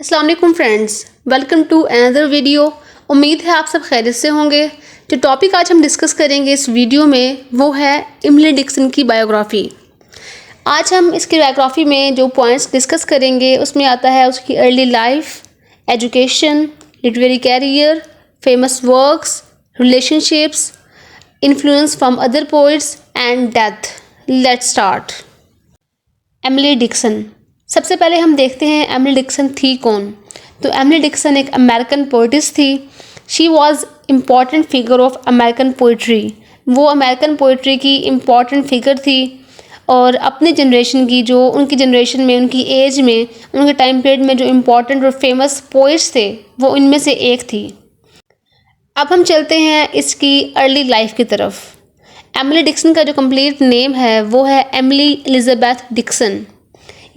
अस्सलाम वालेकुम friends, welcome to another video. उम्मीद है आप सब खैरियत से होंगे। जो टॉपिक आज हम डिस्कस करेंगे इस वीडियो में वो है इमली डिक्सन की बायोग्राफ़ी। आज हम इसकी बायोग्राफ़ी में जो पॉइंट्स डिस्कस करेंगे उसमें आता है उसकी early life, education, literary career, famous works, relationships, influence from other poets and death. Let's start. Emily Dickinson. सबसे पहले हम देखते हैं एमिली डिक्सन थी कौन। तो एमिली डिक्सन एक अमेरिकन पोइटिस थी। She was important figure of American poetry. वो अमेरिकन पोइट्री की इम्पॉर्टेंट फिगर थी और अपनी जनरेशन की, जो उनकी जनरेशन में, उनकी एज में, उनके टाइम पीरियड में जो इम्पॉर्टेंट और फेमस पोइट्स थे वो इनमें से एक थी। अब हम चलते हैं इसकी अर्ली लाइफ की तरफ। एमिली डिक्सन का जो कंप्लीट नेम है वो है एमिली एलिजाबेथ डिक्सन।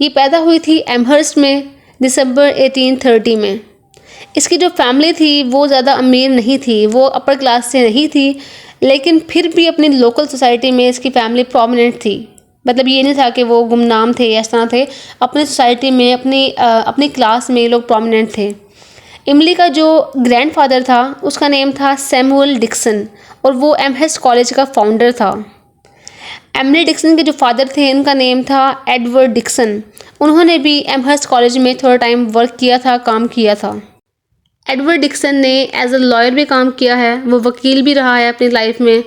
ये पैदा हुई थी एमहर्स्ट में दिसंबर 1830 में। इसकी जो फैमिली थी वो ज़्यादा अमीर नहीं थी, वो अपर क्लास से नहीं थी, लेकिन फिर भी अपनी लोकल सोसाइटी में इसकी फैमिली प्रोमिनेंट थी। मतलब ये नहीं था कि वो गुमनाम थे या इस तरह थे, अपनी सोसाइटी में अपनी क्लास में लोग प्रोमिनेंट थे। इमली का जो ग्रैंडफादर था उसका नेम था सैमुअल डिक्सन और वो एमहर्स्ट कॉलेज का फाउंडर था। एमिली डिक्सन के जो फादर थे उनका नेम था एडवर्ड डिक्सन। उन्होंने भी एमहर्स्ट कॉलेज में थोड़ा टाइम वर्क किया था, काम किया था। एडवर्ड डिक्सन ने एज अ लॉयर भी काम किया है, वो वकील भी रहा है अपनी लाइफ में।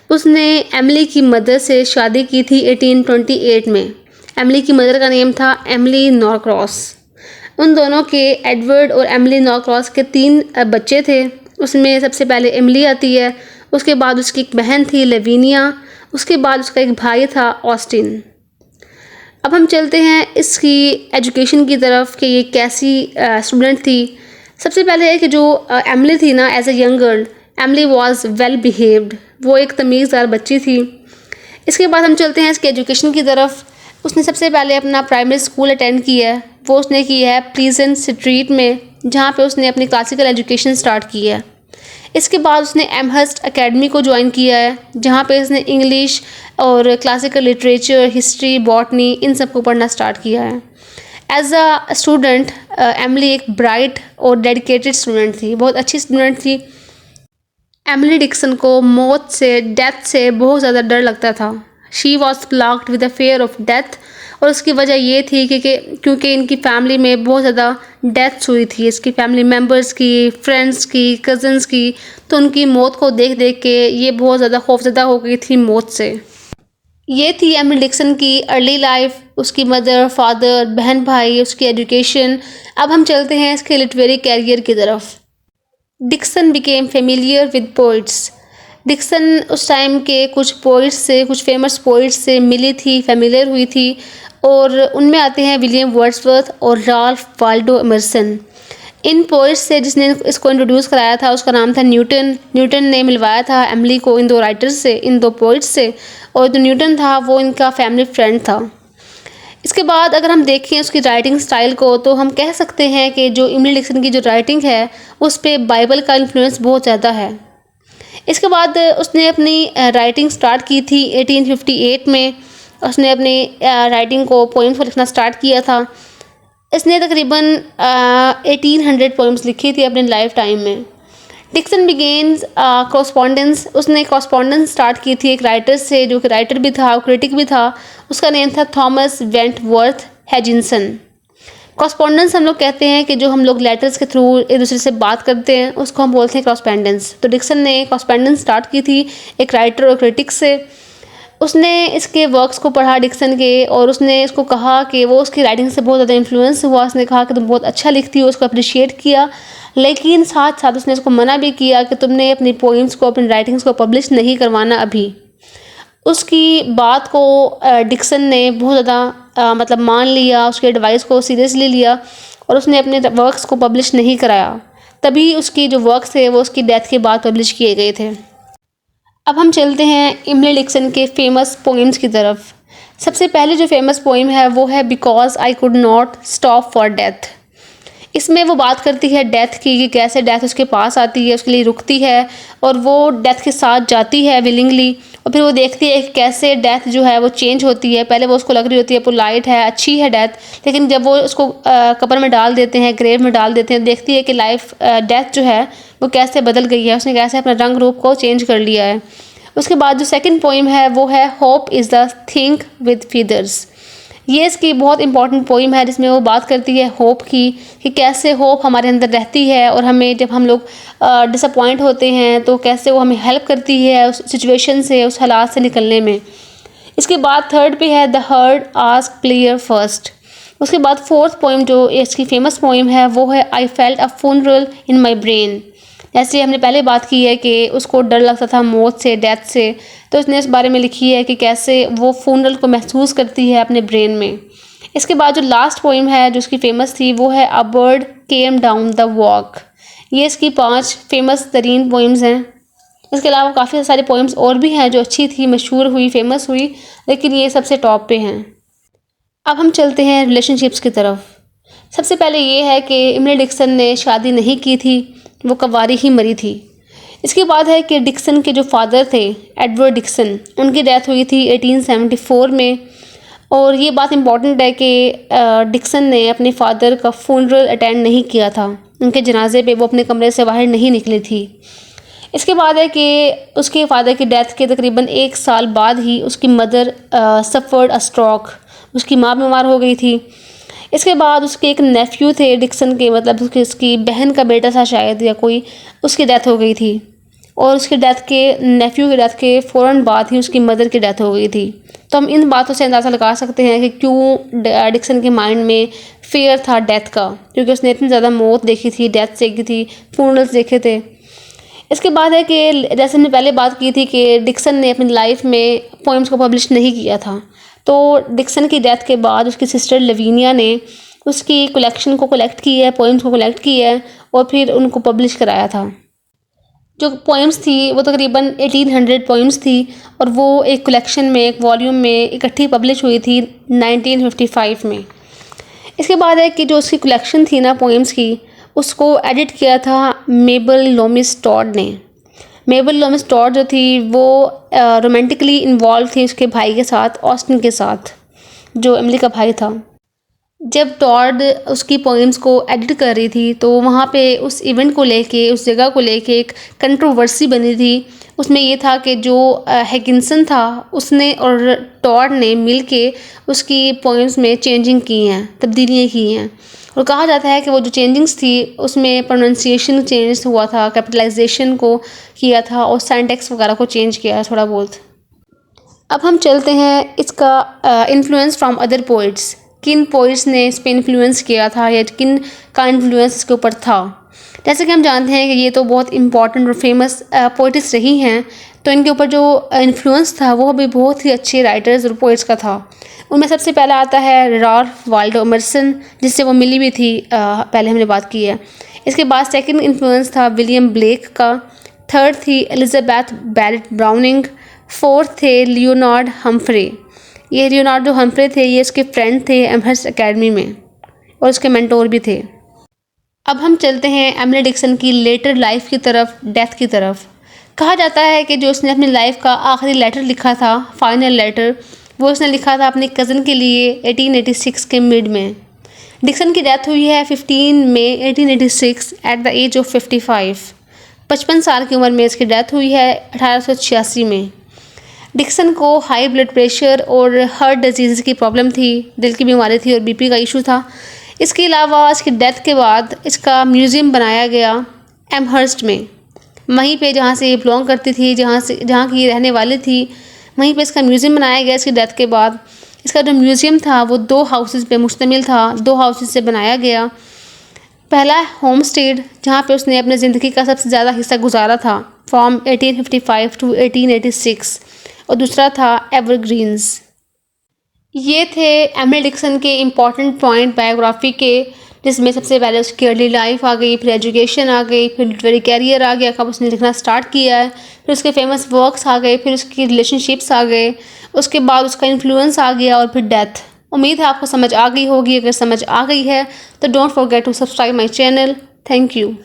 उसने एमिली की मदर से शादी की थी 1828 में। एमिली की मदर का नेम था एमिली नॉरक्रॉस। उन दोनों के, एडवर्ड और एमिली नॉरक्रॉस के 3 बच्चे थे। उसमें सबसे पहले एमिली आती है, उसके बाद उसकी एक बहन थी लेविनिया, उसके बाद उसका एक भाई था ऑस्टिन। अब हम चलते हैं इसकी एजुकेशन की तरफ कि ये कैसी स्टूडेंट थी। सबसे पहले है कि जो एमिली थी ना, as a young girl, Emily was well behaved. वो एक तमीज़दार बच्ची थी। इसके बाद हम चलते हैं इसके एजुकेशन की तरफ। उसने सबसे पहले अपना प्राइमरी स्कूल अटेंड किया है, वो उसने की है प्लीजेंट स्ट्रीट में, जहाँ पे उसने अपनी क्लासिकल एजुकेशन स्टार्ट की है। इसके बाद उसने एमहर्स्ट एकेडमी को ज्वाइन किया है, जहाँ पे उसने इंग्लिश और क्लासिकल लिटरेचर, हिस्ट्री, बॉटनी, इन सब को पढ़ना स्टार्ट किया है। एज अ स्टूडेंट एमिली एक ब्राइट और डेडिकेटेड स्टूडेंट थी, बहुत अच्छी स्टूडेंट थी। एमिली डिक्सन को मौत से, डेथ से बहुत ज़्यादा डर लगता था। She was plagued with the fear of death. और उसकी वजह ये थी कि क्योंकि इनकी फैमिली में बहुत ज़्यादा डेथ्स हुई थी, इसकी फैमिली मेम्बर्स की, फ्रेंड्स की, कज़न्स की। तो उनकी मौत को देख देख के ये बहुत ज़्यादा खौफज़दा हो गई थी मौत से। ये थी एमिली डिक्सन की अर्ली लाइफ, उसकी मदर, फादर, बहन भाई, उसकी एजुकेशन। अब हम चलते हैं इसके लिटरेरी कैरियर की तरफ। Dickson became familiar with poets. Dickson उस टाइम के कुछ पोइट्स से, कुछ फेमस पोइट्स से मिली थी, फेमिलियर हुई थी, और उनमें आते हैं विलियम वर्ड्सवर्थ और राल्फ वाल्डो एमर्सन। इन पोइट्स से जिसने इसको इंट्रोड्यूस कराया था उसका नाम था न्यूटन। न्यूटन ने मिलवाया था एमिली को इन 2 राइटर्स से, इन 2 पोइट्स से, और जो न्यूटन था वो इनका फैमिली फ्रेंड था। इसके बाद अगर हम देखें उसकी राइटिंग स्टाइल को तो हम कह सकते हैं कि जो एमिली डिक्सन की जो राइटिंग है उस पर बाइबल का इन्फ्लुएंस बहुत ज़्यादा है। इसके बाद उसने अपनी राइटिंग स्टार्ट की थी 1858 में। उसने अपनी राइटिंग को, पोइम्स को लिखना स्टार्ट किया था। इसने तकरीबन 1800 पोइम्स लिखी थी अपने लाइफ टाइम में। Dickson begins correspondence. उसने कॉरस्पॉन्डेंस स्टार्ट की थी एक राइटर से, जो कि राइटर भी था, क्रिटिक भी था। उसका नेम था थॉमस वेंटवर्थ हैजिंसन। कॉरस्पॉन्डेंस हम लोग कहते हैं कि जो हम लोग लेटर्स के थ्रू एक दूसरे से बात करते हैं उसको हम बोलते हैं कॉरस्पॉन्डेंस। तो डिक्सन ने कॉरस्पॉन्डेंस स्टार्ट की थी एक राइटर और क्रिटिक से। उसने इसके वर्क्स को पढ़ा डिक्सन के, और उसने इसको कहा कि वो उसकी राइटिंग से बहुत ज़्यादा इन्फ्लुएंस हुआ। उसने कहा कि तुम बहुत अच्छा लिखती हो, उसको अप्रिशिएट किया, लेकिन साथ साथ उसने इसको मना भी किया कि तुमने अपनी पोइम्स को, अपनी राइटिंग्स को पब्लिश नहीं करवाना अभी। उसकी बात को डिक्सन ने बहुत ज़्यादा मतलब मान लिया, उसके एडवाइस को सीरियसली लिया, और उसने अपने वर्क्स को पब्लिश नहीं कराया। तभी उसकी जो वर्क्स थे वो उसकी डेथ के बाद पब्लिश किए गए थे। अब हम चलते हैं एमिली डिक्सन के फेमस पोइम्स की तरफ। सबसे पहले जो फेमस पोइम है वो है because I could not stop for death. इसमें वो बात करती है डेथ की, कि कैसे डेथ उसके पास आती है, उसके लिए रुकती है और वो डेथ के साथ जाती है विलिंगली, और फिर वो देखती है कि कैसे डेथ जो है वो चेंज होती है। पहले वो उसको लग रही होती है पोलाइट है, अच्छी है डेथ, लेकिन जब वो उसको कब्र में डाल देते हैं, ग्रेव में डाल देते हैं, देखती है कि लाइफ डेथ जो है वो कैसे बदल गई है, उसने कैसे अपना रंग रूप को चेंज कर लिया है। उसके बाद जो सेकंड पोइम है वो है hope is the thing with feathers. ये इसकी बहुत इंपॉर्टेंट पोइम है जिसमें वो बात करती है होप की, कि कैसे होप हमारे अंदर रहती है और हमें जब हम लोग डिसअपॉइंट होते हैं तो कैसे वो हमें हेल्प करती है उस सिचुएशन से, उस हालात से निकलने में। इसके बाद थर्ड पे है the heard ask player first. उसके बाद फोर्थ पोइम जो इसकी फेमस पोइम है वो है I felt a फुनरल in my brain. जैसे हमने पहले बात की है कि उसको डर लगता था मौत से, डेथ से, तो उसने इस बारे में लिखी है कि कैसे वो फुनरल को महसूस करती है अपने ब्रेन में। इसके बाद जो लास्ट पोइम है जो उसकी फ़ेमस थी वो है a bird came down the walk. ये इसकी 5 फेमस तरीन पोइम्स हैं। इसके अलावा काफ़ी सारी पोइम्स और भी हैं जो अच्छी थी, मशहूर हुई, फेमस हुई, लेकिन ये सबसे टॉप पे हैं। अब हम चलते हैं रिलेशनशिप्स की तरफ। सबसे पहले ये है कि इमली डिक्सन ने शादी नहीं की थी, वो कवारी ही मरी थी। इसके बाद है कि डिक्सन के जो फादर थे एडवर्ड डिक्सन, उनकी डेथ हुई थी 1874 में। और ये बात इम्पॉर्टेंट है कि डिक्सन ने अपने फादर का फुनरल अटेंड नहीं किया था, उनके जनाजे पे वो अपने कमरे से बाहर नहीं निकली थी। इसके बाद है कि उसके फादर की डेथ के तकरीबन 1 साल बाद ही उसकी मदर सफ़र्ड अ स्ट्रोक, उसकी माँ बीमार हो गई थी। इसके बाद उसके एक नेफ्यू थे डिक्सन के, मतलब उसकी बहन का बेटा था शायद या कोई, उसकी डेथ हो गई थी। और उसकी डेथ के नेफ्यू की डेथ के फ़ौरन बाद ही उसकी मदर की डेथ हो गई थी। तो हम इन बातों से अंदाज़ा लगा सकते हैं कि क्यों डिक्सन के माइंड में फेयर था डेथ का, क्योंकि उसने इतनी ज़्यादा मौत देखी थी, डेथ देखी थी, फ्यूनरल्स देखे थे। इसके बाद है कि जैसे हमने पहले बात की थी कि डिक्सन ने अपनी लाइफ में पोइम्स को पब्लिश नहीं किया था, तो डिक्सन की डेथ के बाद उसकी सिस्टर लवीनिया ने उसकी कलेक्शन को कलेक्ट की है, पोइम्स को कलेक्ट की है और फिर उनको पब्लिश कराया था। जो पोइम्स थी वो तकरीबन 1800 पोइम्स थी और वो एक कलेक्शन में, एक वॉल्यूम में इकट्ठी पब्लिश हुई थी 1955 में। इसके बाद है कि जो उसकी कलेक्शन थी ना पोइम्स की, उसको एडिट किया था मेबल लॉमिस टॉड ने। मेबल लॉमिस टॉड जो थी वो रोमांटिकली इन्वॉल्व थी उसके भाई के साथ, ऑस्टिन के साथ, जो एमिली का भाई था। जब टॉड उसकी पोइम्स को एडिट कर रही थी तो वहाँ पे उस इवेंट को लेके, उस जगह को लेके एक कंट्रोवर्सी बनी थी। उसमें ये था कि जो डिकिंसन था उसने और टॉड ने मिलके उसकी पोइम्स में चेंजिंग की हैं, तब्दीलियाँ की हैं। और कहा जाता है कि वो जो चेंजिंग्स थी उसमें प्रोनाउंसिएशन चेंज हुआ था, कैपिटलाइजेशन को किया था और सिंटैक्स वगैरह को चेंज किया है थोड़ा बहुत। अब हम चलते हैं इसका इन्फ्लुएंस फ्रॉम अदर पोइट्स, किन पोइट्स ने इस पर इन्फ्लुएंस किया था या किन का इन्फ्लुएंस इसके ऊपर था। जैसे कि हम जानते हैं कि ये तो बहुत इंपॉर्टेंट और फेमस पोइट्स रही हैं, तो इनके ऊपर जो इन्फ्लुएंस था वो भी बहुत ही अच्छे राइटर्स और पोइट्स का था। उनमें सबसे पहला आता है रॉल्फ वाल्डो एमर्सन, जिससे वो मिली भी थी, पहले हमने बात की है। इसके बाद सेकंड इन्फ्लुएंस था विलियम ब्लेक का, थर्ड थी एलिजाबेथ बैरेट ब्राउनिंग, फोर्थ थे लियोनार्ड हम्फ्रे। ये लियोनार्डो हम्फ्रे थे, ये इसके फ्रेंड थे एमहर्स्ट एकेडमी में और इसके मेंटोर भी थे। अब हम चलते हैं एमिली डिक्सन की लेटर लाइफ की तरफ, डेथ की तरफ। कहा जाता है कि जो उसने अपनी लाइफ का आखिरी लेटर लिखा था, फाइनल लेटर, वो उसने लिखा था अपनी कज़न के लिए 1886 के मिड में। डिक्सन की डेथ हुई है 15 मई 1886 एट द एज ऑफ 55। 55 साल की उम्र में इसकी डेथ हुई है 1886 में। डिक्सन को हाई ब्लड प्रेशर और हार्ट डिजीज़ की प्रॉब्लम थी, दिल की बीमारी थी और बीपी का इशू था। इसके अलावा इसकी डेथ के बाद इसका म्यूज़ियम बनाया गया एमहर्स्ट में, वहीं पे जहाँ से ये बिलोंग करती थी, जहाँ की ये रहने वाली थी, वहीं पे इसका म्यूज़ियम बनाया गया। इसकी डेथ के बाद इसका जो म्यूज़ियम था वो 2 हाउसेस पे मुश्तमिल था, 2 हाउसेस से बनाया गया। पहला होम स्टेड, जहाँ पे उसने अपनी ज़िंदगी का सबसे ज़्यादा हिस्सा गुजारा था, फ्रॉम 1855 टू 1886, और दूसरा था एवरग्रीन्स। ये थे एमिली डिक्सन के इम्पॉर्टेंट पॉइंट बायोग्राफी के, जिसमें सबसे पहले उसकी अर्ली लाइफ आ गई, फिर एजुकेशन आ गई, फिर लिटरेरी कैरियर आ गया, कब उसने लिखना स्टार्ट किया है, फिर उसके फेमस वर्क्स आ गए, फिर उसकी रिलेशनशिप्स आ गए, उसके बाद उसका इन्फ्लुएंस आ गया और फिर डेथ। उम्मीद है आपको समझ आ गई होगी। अगर समझ आ गई है तो don't forget to subscribe my channel. Thank you.